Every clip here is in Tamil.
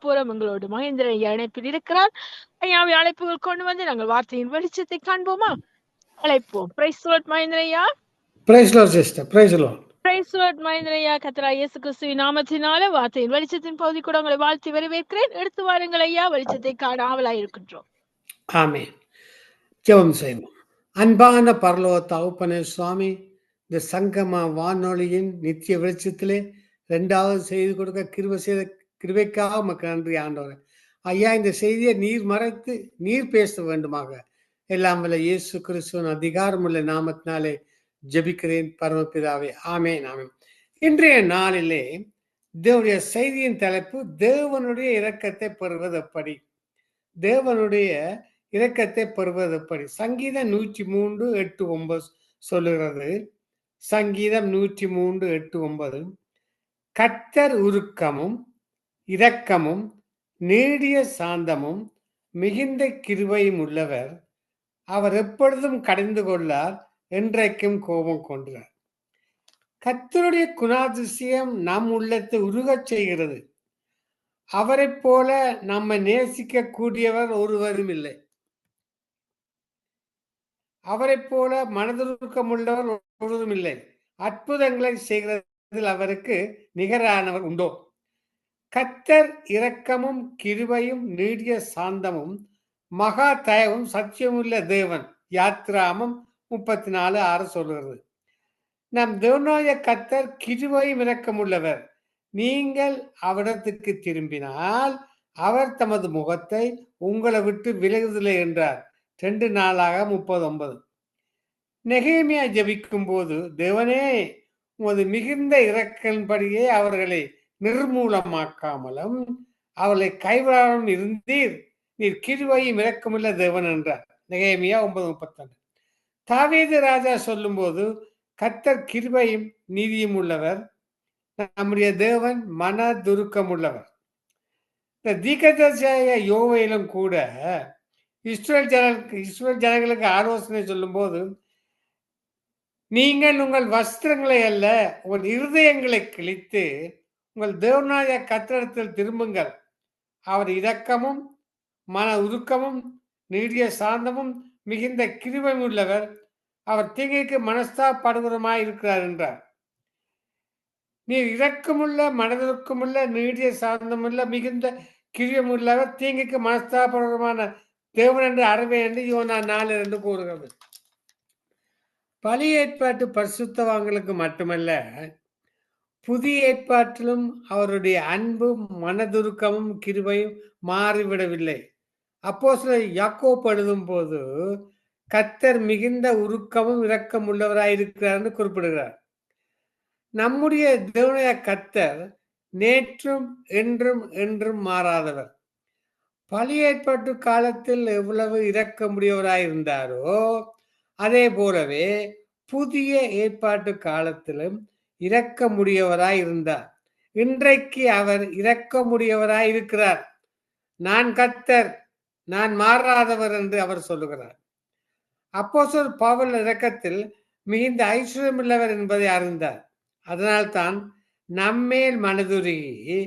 போறோம். எங்களோடு மகேந்திரன் ஐயா இணைப்பில் இருக்கிறார். ஐயாவை அழைப்புகள் கொண்டு வந்து நாங்கள் வார்த்தையின் வெளிச்சத்தை காண்போமா? அழைப்போம். பிரைஸ் லார்ட் மகேந்திரன் ஐயா. Praise lord sister. Praise lord. Praise lord Mahendran ஐயா. கர்த்தராகிய இயேசு கிறிஸ்துவின் நாமத்தினால வார்த்தையின் வெளிச்சத்தின் பகுதி கூட உங்களை வாழ்த்தி வரவேற்கிறேன். எடுத்து வாருங்கள் ஐயா, வெளிச்சத்தை காண ஆவலாய் இருக்கின்றோம். ஆமென். ஜெபம் செய்வோம். அன்பான பரலோக தகப்பனே சுவாமி, இந்த சங்கம வானொலியின் நித்திய வெளிச்சத்திலே 2வது செய்தி கொடுக்க கிருபை செய்த கிருபைக்காக உமக்கு நன்றி ஆண்டவரே. ஐயா, இந்த செய்தியை நீர் மறைத்து நீர் பேச வேண்டுமாக எல்லாம் வல்ல இயேசு கிறிஸ்துவின் அதிகாரமுள்ள நாமத்தினாலே ஜெபிக்கிறேன் பரமபிதாவே. ஆமென் ஆமென். இன்றைய நாளிலே தேவனுடைய செய்தியின் தலைப்பு தேவனுடைய இரக்கத்தை பெறுவது எப்படி. தேவனுடைய இரக்கத்தை பெறுவது எப்படி. சங்கீதம் 103:8-9 சொல்லுகிறது. சங்கீதம் 103:8-9, கர்த்தர் உருக்கமும் இரக்கமும் நீடிய சாந்தமும் மிகுந்த கிருபையும் உள்ளவர், அவர் எப்பொழுதும் கடிந்து கொள்ளார், என்றைக்கும் கோபம் கொண்டார். கர்த்தருடைய குணாதிசயம் நம் உள்ளத்தை உருகச் செய்கிறது. அவரை போல நம்மை நேசிக்க கூடியவர் ஒருவரும் இல்லை. அவரை போல மனதுருக்கம் உள்ளவர் ஒருவரும் இல்லை. அற்புதங்களை செய்கிறதில் அவருக்கு நிகரானவர் உண்டோ? கர்த்தர் இரக்கமும் கிருபையும் நீடிய சாந்தமும் மகா தயவும் சத்தியமுள்ள தேவன். யாத்ராமம் 34:6 சொல்கிறது. நம் தேவனாய கர்த்தர் கிருபையும் இரக்கமுள்ளவர். நீங்கள் அவரிடத்துக்கு திரும்பினால் அவர் தமது முகத்தை உங்களை விட்டு விலகுதில்லை என்றார். 2 நாளாக 39. நெகேமியா ஜெபிக்கும் போது, தேவனே உமது மிகுந்த இரக்கன்படியே அவர்களை நிர்மூலமாக்காமலும் அவர்களை கைவிடாமலும் இருந்தீர், நீர் கிருபையும் இரக்கமுள்ள தேவன் என்றார். நெகேமியா 9:32. தாவீது ராஜா சொல்லும் போது, கர்த்தர் கிருபையும் நீதியும் உள்ளவர், நம்முடைய தேவன் மன துருக்கம் உள்ளவர். இந்த தீர்க்கதரிசியாகிய யோவேலும் கூட இஸ்ரவேல் ஜனங்களுக்கு ஆலோசனை சொல்லும் போது, நீங்கள் உங்கள் வஸ்திரங்களை அல்ல உங்கள் இருதயங்களை கிழித்து உங்கள் தேவனாய கர்த்தரிடத்தில் திரும்புங்கள், அவர் இரக்கமும் மன உருக்கமும் நீடிய சாந்தமும் மிகுந்த கிருபையும் உள்ளவர், அவர் தீங்குக்கு மனஸ்தாபடுவருமாய் இருக்கிறார் என்றார். நீர் இரக்கமுள்ள மனதுருக்கமுள்ள நீடிய சாந்தமுள்ள மிகுந்த கிருபையுள்ளவர், தீங்குக்கு மனஸ்தாபடுவருமான தேவன் என்று அறிவேன் என்று யோனா 4:2 கூறுகிறது. பழைய ஏற்பாட்டு பரிசுத்தவான்களுக்கு மட்டுமல்ல, புதிய ஏற்பாட்டிலும் அவருடைய அன்பும் மனதுருக்கமும் கிருபையும் மாறிவிடவில்லை. அப்போஸ்தலர் யாக்கோபு எழுதும் போது, கர்த்தர் மிகுந்த உருக்கமும் இரக்கம் உள்ளவராயிருக்கிறார் என்று குறிப்பிடுகிறார். நம்முடைய தேவனாய கர்த்தர் நேற்றும் என்றும் என்றும் மாறாதவர். பழைய ஏற்பாட்டு காலத்தில் எவ்வளவு இரக்கமுடையவராயிருந்தாரோ அதே போலவே புதிய ஏற்பாட்டு காலத்திலும் இரக்கமுடையவராய் இருந்தார். இன்றைக்கு அவர் இரக்கமுடையவராய் இருக்கிறார். நான் கர்த்தர், நான் மாறாதவர் என்று அவர் சொல்லுகிறார். அப்போஸ்தலர் பவுல் இரக்கத்தில் மிகுந்த ஐஸ்வர்யமுள்ளவர் என்பதை அறிந்தார். அதனால்தான் நம்மேல் மனதுருகி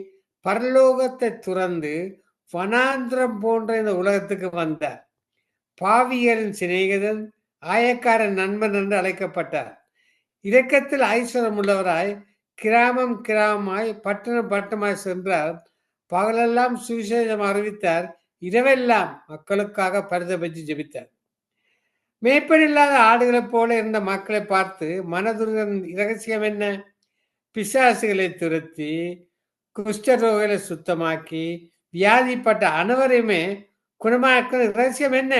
பரலோகத்தை துறந்து வனாந்திரம் போன்ற இந்த உலகத்துக்கு வந்தார். பாவியரின் சிநேகிதன், ஆயக்காரன் நண்பன் என்று அழைக்கப்பட்டார். இரக்கத்தில் ஐஸ்வரம் உள்ளவராய் கிராமம் கிராமமாய் பட்டணம் பட்டணமாய் சென்றார். பகலெல்லாம் சுவிசேஷம் அறிவித்தார். இரவெல்லாம் மக்களுக்காக பரிதபித்து ஜெபித்தார். மேய்ப்பன் இல்லாத ஆடுகளைப் போல இருந்த மக்களை பார்த்து மனதுருகன் இரகசியம் என்ன? பிசாசுகளை துரத்தி குஷ்டரோகிகளை சுத்தமாக்கி வியாதிப்பட்ட அனைவரையுமே குணமாக்க இரகசியம் என்ன?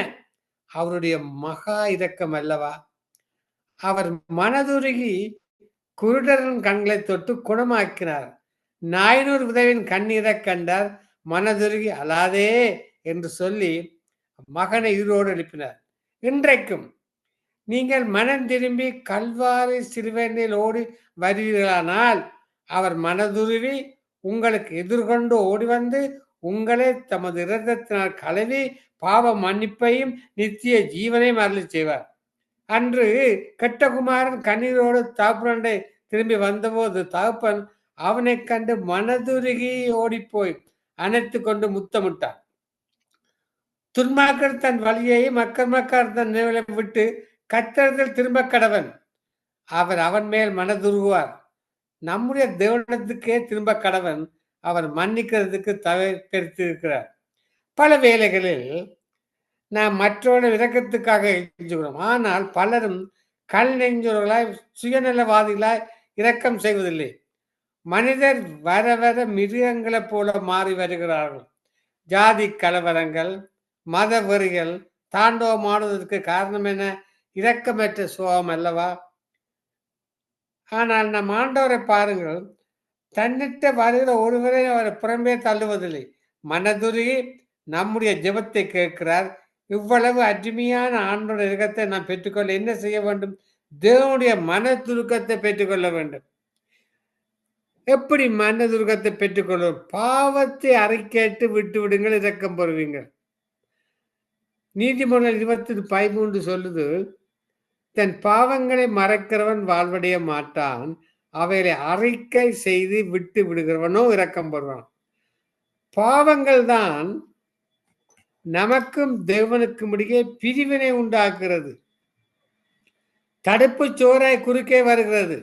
அவருடைய மகா இரக்கம் அல்லவா? அவர் மனதுருகி குருடரின் கண்களை தொட்டு குணமாக்கினார். 400 விதவின் கண்ணீரை கண்டார். மனதுருகி அழாதே என்று சொல்லி மகனை உயிரோடு எழுப்பினார். இன்றைக்கும் நீங்கள் மனம் திரும்பி கல்வாரி சிலுவையில் ஓடி வருவீர்களானால் அவர் மனதுருவி உங்களுக்கு எதிர்கொண்டு ஓடி வந்து உங்களை தமது இரத்தத்தினால் கழுவி பாவ மன்னிப்பையும் நித்திய ஜீவனையும் அருளி செய்வார். அன்று கெட்டகுமாரன் கண்ணீரோடு தகப்பனை திரும்பி வந்தபோது தகப்பன் அவனை கண்டு மனதுருகி ஓடிப்போய் அணைத்து கொண்டு முத்தமிட்டான். துன்மார்க்கர் தன் வழியை மக்கள் தன் நிலை விட்டு கர்த்தரிடத்தில் திரும்ப கடவன். அவர் அவன் மேல் மனதுருகுவார். நம்முடைய தேவனத்துக்கே திரும்ப கடவன். அவர் மன்னிக்கிறதுக்கு தவிர்த்திருக்கிறார். பல வேளைகளில் நாம் மற்றவர்கள் இரக்கத்துக்காக எஞ்சுகிறோம். ஆனால் பலரும் கல் நெஞ்சவர்களாய் சுயநலவாதிகளாய் இரக்கம் செய்வதில்லை. மனிதர் வர வர மிருகங்களைப் போல மாறி வருகிறார்கள். ஜாதி கலவரங்கள், மத வெறிகள் தாண்டவமாடுவதற்கு காரணம் என்ன? இரக்கமற்ற சுபாவம் அல்லவா? ஆனால் நம் ஆண்டவரை பாருங்கள், தன்னிட்ட வருகிற ஒருவரை அவரை புறம்பே தள்ளுவதில்லை. மனதுருகி நம்முடைய ஜெபத்தை கேட்கிறார். இவ்வளவு அருமையான ஆண்டோட இரக்கத்தை நாம் பெற்றுக்கொள்ள என்ன செய்ய வேண்டும்? தேவனுடைய மனதுருக்கத்தை பெற்றுக்கொள்ள வேண்டும். எப்படி மனதுருக்கத்தை பெற்றுக்கொள்ளும்? பாவத்தை அறிக்கையிட்டு விட்டு விடுங்கள், இரக்கம் பெறுவீங்கள். நீதிமொழிகள் 20:13 சொல்லுது, தன் பாவங்களை மறைக்கிறவன் வாழ்வடைய மாட்டான், அவைகளை அறிக்கை செய்து விட்டு விடுகிறவனோ இரக்கம் பெறுவான். பாவங்கள் தான் நமக்கும் தேவனுக்கும் இடையே பிரிவினை உண்டாக்குறது. தடுப்பு சோறாய் குறுக்கே வருகிறது.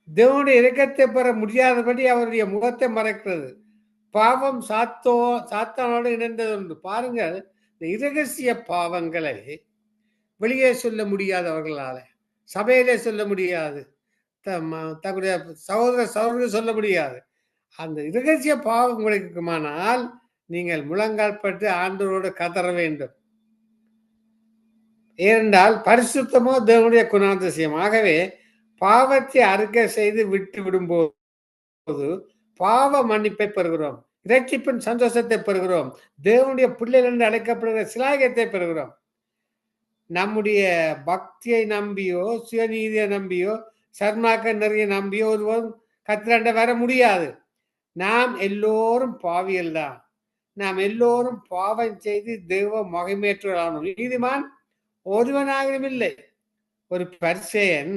தேவனுடைய இரக்கத்தை பெற முடியாதபடி அவருடைய முகத்தை மறைக்கிறது. பாவம் சாத்தானோடு இணைந்தது உண்டு. பாருங்கள், இந்த இரகசிய பாவங்களை வெளியே சொல்ல முடியாதவர்களால, சபையிலே சொல்ல முடியாது, தன்னுடைய சகோதர சொல்ல முடியாது. அந்த இரகசிய பாவம் உங்களுக்கு இருக்குமானால் நீங்கள் முழங்கால் பட்டு ஆண்டவரோடு கதற வேண்டும். ஏனென்றால் பரிசுத்தமோ தேவனுடைய குணாதிசயம். ஆகவே பாவத்தை அறிக்கை செய்து விட்டு விடும்போது பாவ மன்னிப்பை பெறுகிறோம், இரட்சிப்பின் சந்தோஷத்தை பெறுகிறோம், தேவனுடைய பிள்ளைகள் என்று அழைக்கப்படுகிற சிலாகியத்தை பெறுகிறோம். நம்முடைய பக்தியை நம்பியோ சுயநீதியை நம்பியோ சர்மாக்க நிறைய நம்பியோ ஒருவரும் கத்திரண்ட வர முடியாது. நாம் எல்லோரும் பாவியல் தான். நாம் எல்லோரும் பாவம் செய்து தெய்வ மகிமேற்றுவரானோம். நீதிமான் ஒருவனாகவும் இல்லை. ஒரு பரிசேயன்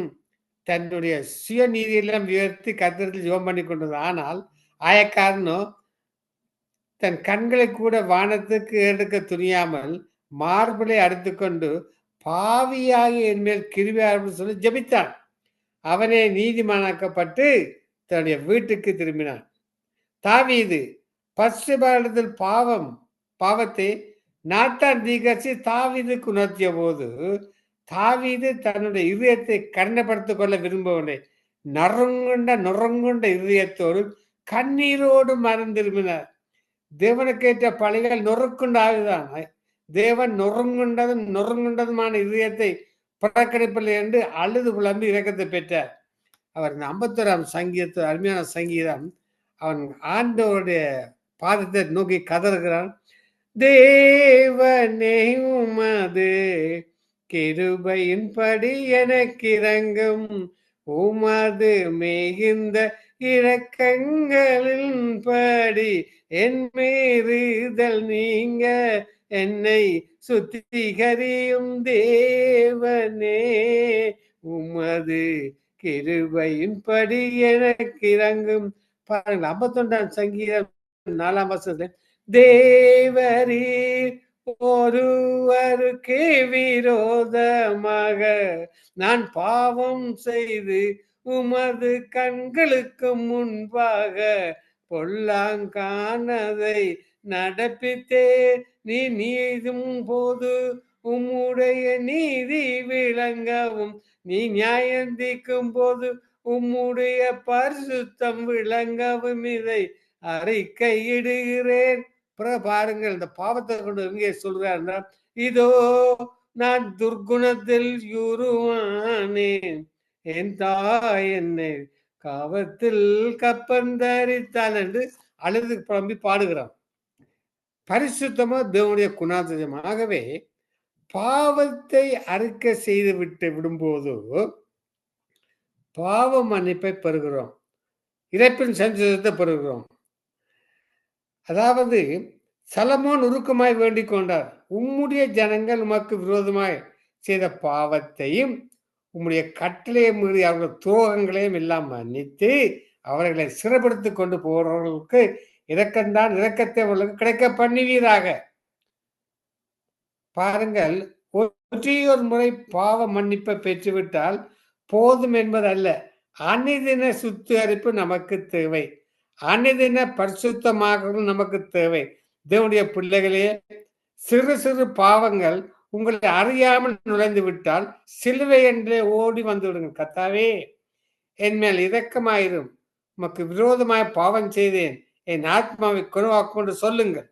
தன்னுடைய சுயநீதியெல்லாம் உயர்த்தி கத்திரத்தில் ஜெபம் பண்ணி கொண்டது. ஆனால் ஆயக்காரனோ தன் கண்களை கூட வானத்துக்கு எடுக்க துணியாமல் மார்பிளை அடித்துக்கொண்டு பாவியாகி என் மேல் கிருபையார் சொல்லி ஜெபித்தான். அவனே நீதிமானாக்கப்பட்டு தன்னுடைய வீட்டுக்கு திரும்பினான். தாவீது பசுபாலத்தில் பாவத்தை நாத்தான் தீகரிசி தாவீதுக்கு உணர்த்திய போது தாவீது தன்னுடைய இதயத்தை கருணைப்படுத்திக் கொள்ள விரும்பவில்லை. நொறுங்குண்ட இதயத்தோடு கண்ணீரோடு மனம் திரும்பினார். தேவனுக்கேற்ற பழிகள் நொறுக்குண்டாகுதான். தேவன் நொறுங்குண்டதுமான இதயத்தை புறக்கணிப்பில்லை என்று அழுது புலம்பி இரக்கத்தை பெற்றார். அவர் இந்த 51ஆம் சங்கீதத்தில் அருமையான சங்கீதம். அவன் ஆண்டவருடைய பாதத்தை நோக்கி கதறுகிறான். தேவனே உமது கிருபையின்படி எனக்கு இறங்கும், உமது மிகுந்த இரக்கங்களின் படி என் மீறுதல் நீங்க என்னை சுத்திகரியும். தேவனே உமது கிருபையின்படி எனக்கு இறங்கும். பாருங்கள், 51ஆம் சங்கீதம் 4ஆம் வசனத்தில் தேவரீர் ஒருவருக்கே விரோதமாக நான் பாவம் செய்து உமது கண்களுக்கு முன்பாக பொல்லாங்கானதை நடப்பித்தே நீ நீதும் போது உம்முடைய நீதி விளங்கவும், நீ நியாயந்திக்கும் போது உம்முடைய பரிசுத்தம் விளங்கவும் இதை அறிக்கையிடுகிறேன். பாருங்கள், இந்த பாவத்தை கொண்டு எங்கே சொல்றாருன்னா, இதோ நான் துர்குணத்தில் யுருவானேன், என் தாய் என்னை காவத்தில் கப்பந்தரித்தாள் என்று அழுது புலம்பி பாடுகிறான். பரிசுத்தமா தேவனுடைய குணாதிசயம். ஆகவே பாவத்தை அறிக்கை செய்து விடும்போது பாவ மன்னிப்பை பெறுகிறோம், இறைப்பின் சந்தோஷத்தை பெறுகிறோம். அதாவது சலமோன் உருக்கமாய் வேண்டிக் கொண்டார், உம்முடைய ஜனங்கள் உமக்கு விரோதமாய் செய்த பாவத்தையும் உம்முடைய கட்டளையை மீறி அவர்கள் துரோகங்களையும் எல்லாம் மன்னித்து அவர்களை சிறைப்படுத்தி கொண்டு போறவர்களுக்கு இரக்கம்தான் இரக்கத்தை உங்களுக்கு கிடைக்க பண்ணுவீராக. பாருங்கள், ஒற்றையொரு முறை பாவ மன்னிப்பை பெற்றுவிட்டால் போதும் என்பதல்ல. அனுதின சுத்திகரிப்பு நமக்கு தேவை. அனுதின பரிசுத்தமாகவும் நமக்கு தேவை. தேவனுடைய பிள்ளைகளே, சிறு சிறு பாவங்கள் உங்களை அறியாமல் நுழைந்து விட்டால் சிலுவை என்றே ஓடி வந்து விடுங்க. கர்த்தாவே, என் மேல் இரக்கமாயிரும், உமக்கு விரோதமாய் பாவம் செய்தேன், என் ஆத்மாவை குணமாக்கொண்டு சொல்லுங்கள்.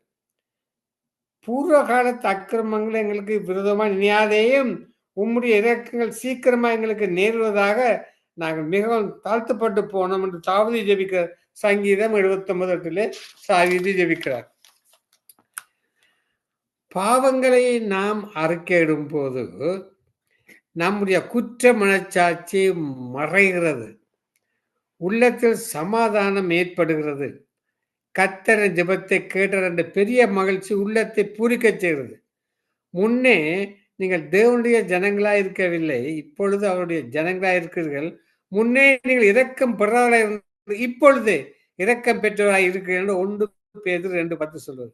பூர்வ காலத்து அக்கிரமங்கள் எங்களுக்கு விரோதமாக நினையாதேயும், உம்முடைய இரக்கங்கள் சீக்கிரமா எங்களுக்கு நேருவதாக நாங்கள் மிகவும் தாழ்த்தப்பட்டு போனோம் என்று தாவீது ஜெபிக்கிற சங்கீதம் 79 தாவீது ஜெபிக்கிறார். பாவங்களை நாம் அறிக்கையிடும் போது நம்முடைய குற்ற மனச்சாட்சி மறைகிறது, உள்ளத்தில் சமாதானம் ஏற்படுகிறது. கர்த்தரின் ஜெபத்தை கேட்ட என்ற பெரிய மகிழ்ச்சி உள்ளத்தை பூரிக்க செய்கிறது. முன்னே நீங்கள் தேவனுடைய ஜனங்களாய் இருக்கவில்லை, இப்பொழுது அவருடைய ஜனங்களாய் இருக்கிறீர்கள். முன்னே நீங்கள் இரக்கம் பெறாத, இப்பொழுது இரக்கம் பெற்றவராய் இருக்கிறீர்கள். 1 பேதுரு 2:10 சொல்வது.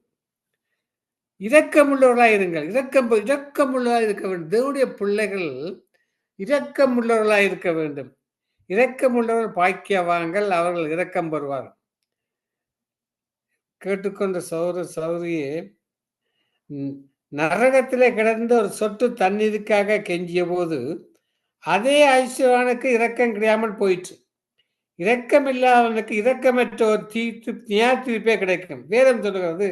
இரக்கமுள்ளவர்களாய் இருங்கள். இரக்கமுள்ளவராய் இருக்க வேண்டும். தேவனுடைய பிள்ளைகள் இரக்கமுள்ளவர்களாய் இருக்க வேண்டும். இரக்கமுள்ளவர்கள் பாக்கியவான்கள், அவர்கள் இரக்கம் பெறுவார்கள். கேட்டுக்கொண்ட சௌரியே, நரகத்திலே கிடந்த ஒரு சொட்டு தண்ணீருக்காக கெஞ்சிய போது அதே ஐஸ்வர்யானுக்கு இரக்கம் கிடையாமல் போயிற்று. இரக்கம் இல்லாதவனுக்கு இரக்கமற்ற ஒரு தீர்ப்பே கிடைக்கும். வேதம் சொல்லுகிறது,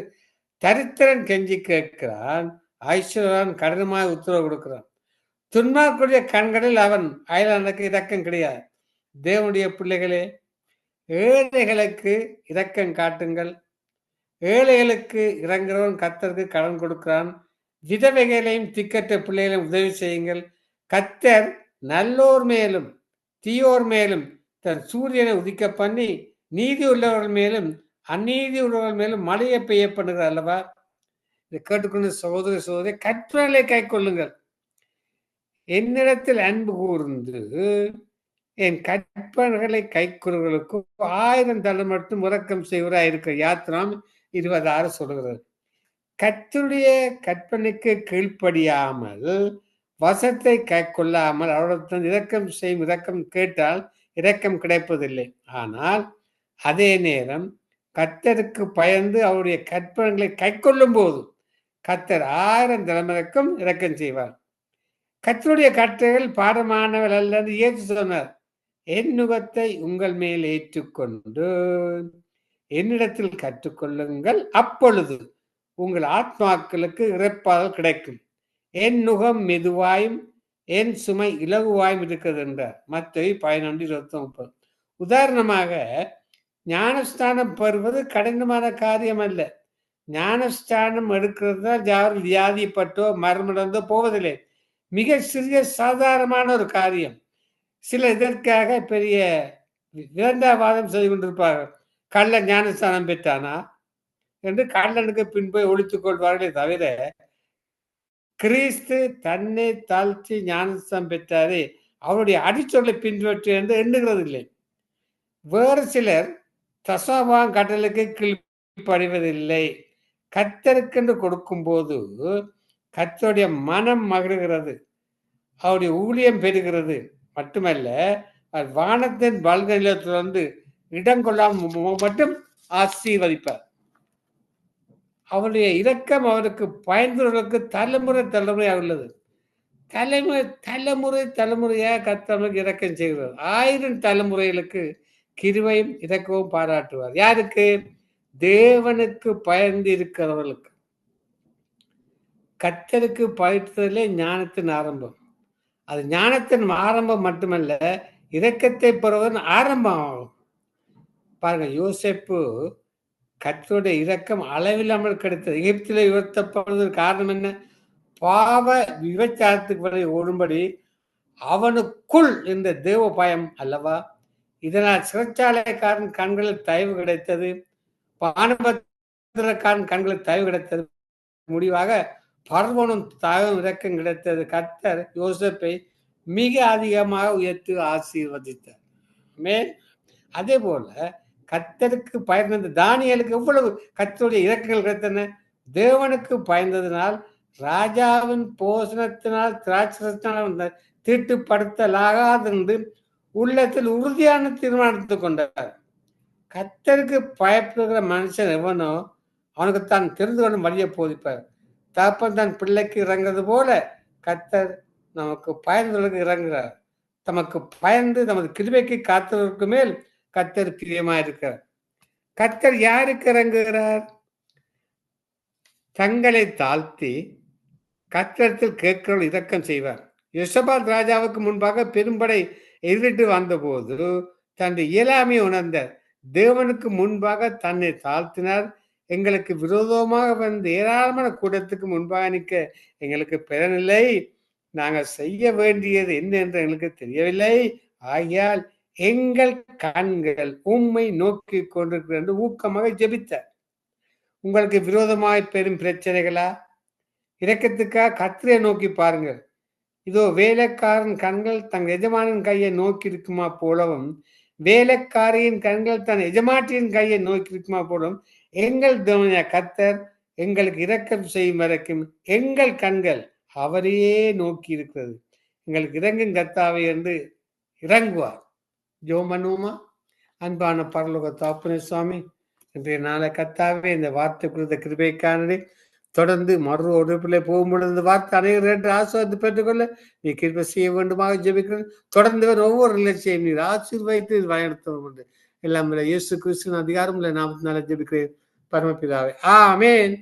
தரித்திரன் கெஞ்சி கேட்கிறான், ஐஸ்வர்யான் கடினமாக உத்தரவு கொடுக்கிறான். துன்மார்க்குடைய கண்களில் அவன் அயலானுக்கு இரக்கம் கிடையாது. தேவனுடைய பிள்ளைகளே, ஏழைகளுக்கு இரக்கம் காட்டுங்கள். ஏழைகளுக்கு இறங்குறவன் கர்த்தருக்கு கடன் கொடுக்கிறான். விதவைகளையும் திக்கற்ற பிள்ளைகளையும் உதவி செய்யுங்கள். கர்த்தர் நல்லோர் மேலும் தீயோர் மேலும் தன் சூரியனை உதிக்க பண்ணி நீதி உள்ளவர்கள் மேலும் அநீதி உள்ளவர்கள் மேலும் மழையை பெய்ய பண்ணுகிறார் அல்லவா? இதை கேட்டுக்கொண்டு சகோதரி கற்பனைகளை கை கொள்ளுங்கள். என்னிடத்தில் அன்பு கூர்ந்து என் கற்பனைகளை கை கூறுகளுக்கு 1000 தலை மட்டும் உறக்கம் செய்வராய் இருக்க. யாத்திராம் 26 சொல்கிறது. கர்த்தருடைய கற்பனைக்கு கீழ்ப்படியாமல் வசத்தை கை கொள்ளாமல் அவரிடம் இரக்கம் செய்யும் இரக்கம் கேட்டால் இரக்கம் கிடைப்பதில்லை. ஆனால் அதே நேரம் கர்த்தருக்கு பயந்து அவருடைய கற்பனைகளை கை கொள்ளும் போது கர்த்தர் 1000 தலைமுறைக்கும் இரக்கம் செய்வார். கர்த்தருடைய கட்டளைகள் பாடமானவர்கள் அல்ல என்று இயேசு சொன்னார். என் நுகத்தை உங்கள் மேல் ஏற்றுக்கொண்டு என்னிடத்தில் கற்றுக்கொள்ளுங்கள், அப்பொழுது உங்கள் ஆத்மாக்களுக்கு இறைப்பாதல் கிடைக்கும். என் நுகம் மெதுவாயும் என் சுமை இலகுவாயும் இருக்கிறது என்றார். மத்தேயு 11:29. உதாரணமாக, ஞானஸ்தானம் பெறுவது கடினமான காரியம் அல்ல. ஞானஸ்தானம் எடுக்கிறதா யாரும் வியாதிப்பட்டோ மரணமடைந்தோ போவதில்லை. மிக சிறிய சாதாரணமான ஒரு காரியம். சில இதற்காக பெரிய விரண்டாவாதம் செய்து கொண்டிருப்பார்கள். கள்ள ஞானஸ்தானம் பெற்றானா என்று கள்ளனுக்கு பின்போய் ஒழித்துக் கொள்வார்களே தவிர, கிறிஸ்து தன்னை தாழ்த்தி ஞானஸ்தானம் பெற்றாரே, அவருடைய அடிச்சொல்லை பின்பற்றி என்று எண்ணுகிறது இல்லை. வேறு சிலர் தசமபாகம் கட்டளைக்கு கீழ்ப்படிவதில்லை. கர்த்தருக்கென்று கொடுக்கும் போது கர்த்தருடைய மனம் மகிழ்கிறது, அவருடைய ஊழியம் பெறுகிறது. மட்டுமல்ல, வானத்தின் பல்களில் தொடர்ந்து இடம் கொள்ளாமல் மட்டும் ஆசீர்வதிப்பார். அவருடைய இரக்கம் அவருக்கு பயந்துள்ளவர்களுக்கு தலைமுறை தலைமுறையாக உள்ளது. தலைமுறையாக கர்த்தருக்கு இரக்கம் செய்கிறார். 1000 தலைமுறைகளுக்கு கிருபையும் இரக்கமும் பாராட்டுவார். யாருக்கு? தேவனுக்கு பயந்து இருக்கிறவர்களுக்கு. கர்த்தருக்கு பயத்துதலே ஞானத்தின் ஆரம்பம். அது ஞானத்தின் ஆரம்பம் மட்டுமல்ல, இரக்கத்தை பெறுவதன் ஆரம்பம் ஆகும். பாருங்க, யோசேப்பு கர்த்தருடைய இரக்கம் அளவில்லாமல் கிடைத்தது. எகிப்திலே உயர்த்தப்படுவதற்கு காரணம் என்ன? பாவ விபச்சாரத்துக்கு வரை ஓடும்படி அவனுக்குள் இந்த தேவ பயம் அல்லவா? இதனால் சிறைச்சாலைக்காரன் கண்களில் தயவு கிடைத்தது, பானபத்திரக்காரன் கண்களில் தயவு கிடைத்தது, முடிவாக பர்வனும் தயவும் இரக்கம் கிடைத்தது. கர்த்தர் யோசேப்பை மிக அதிகமாக உயர்த்தி ஆசீர்வதித்தார். அதே போல கர்த்தருக்கு பயந்த தானியேலுக்கு எவ்வளவு கர்த்தருடைய இரக்கங்கள் கிடைத்தன? தேவனுக்கு பயந்ததினால் ராஜாவின் போஷணத்தினால் திராட்சரசத்தினால் வந்த தீட்டுப்படுத்தலாகாது என்று உள்ளத்தில் உறுதியான தீர்மானத்தை கொண்டார். கர்த்தருக்கு பயப்படுகிற மனுஷன் எவனோ அவனுக்கு தான் தெரிந்து கொள்ளும் வழியை போதிப்பார். தகப்பன் தன் பிள்ளைக்கு இறங்குறது போல கர்த்தர் நமக்கு பயந்தவர்களுக்கு இறங்குகிறார். தமக்கு பயந்து நமது கிருபைக்கு காத்தவருக்கு மேல் கர்த்தர் பிரியமா இருக்கிறார். கர்த்தர் யாருக்கு இறங்குகிறார்? தங்களை தாழ்த்தி கர்த்தரிடத்தில் கேட்கிறவர்கள் இரக்கம் செய்வார். யோசபாத் ராஜாவுக்கு முன்பாக பெரும்படை எதிரிட்டு வந்தபோது தன்னுடைய இயலாமையை உணர்ந்த தேவனுக்கு முன்பாக தன்னை தாழ்த்தினார். எங்களுக்கு விரோதமாக வந்த ஏராளமான கூட்டத்துக்கு முன்பாக நிற்க எங்களுக்கு பெறனில்லை. நாங்கள் செய்ய வேண்டியது என்ன என்று எங்களுக்கு தெரியவில்லை. ஆகையால் எங்கள் கண்கள் உம்மை நோக்கி கொண்டிருக்கிறது என்று ஊக்கமாக ஜெபித்தார். உங்களுக்கு விரோதமாய் பெரும் பிரச்சனைகளா? இரக்கத்துக்காக கர்த்தரை நோக்கி பாருங்கள். இதோ வேலைக்காரன் கண்கள் தன் எஜமானின் கையை நோக்கி இருக்குமா போலவும் வேலைக்காரியின் கண்கள் தன் எஜமாட்டியின் கையை நோக்கி இருக்குமா போலவும் எங்கள் தேவனாகிய கர்த்தர் எங்களுக்கு இரக்கம் செய்யும் வரைக்கும் எங்கள் கண்கள் அவரையே நோக்கி இருக்கிறது. எங்களுக்கு இறங்கும் கர்த்தாவே என்று இறங்குவார். ஜெபம் பண்ணுவோமா? அன்பான பரலோக தகப்பனே சுவாமி, இன்றைய நாளை கர்த்தாவே இந்த வார்த்தை குறித்த கிருபைக்கானதே தொடர்ந்து மறு உறுப்பிலே போகும்பொழுது இந்த வார்த்தை அனைவரும் ஆசீர்வாதத்தை பெற்றுக்கொள்ள நீ கிருபை செய்ய வேண்டுமாக ஜெபிக்கிறேன். தொடர்ந்து ஒவ்வொரு நிகழ்ச்சியையும் நீர் ஆசீர்வதித்து வழிநடத்தவும் என்று எல்லாம் இயேசு கிறிஸ்துவின் அதிகாரம் நாமத்தினால ஜெபிக்கிறேன் பரமபிதாவே. ஆமென்.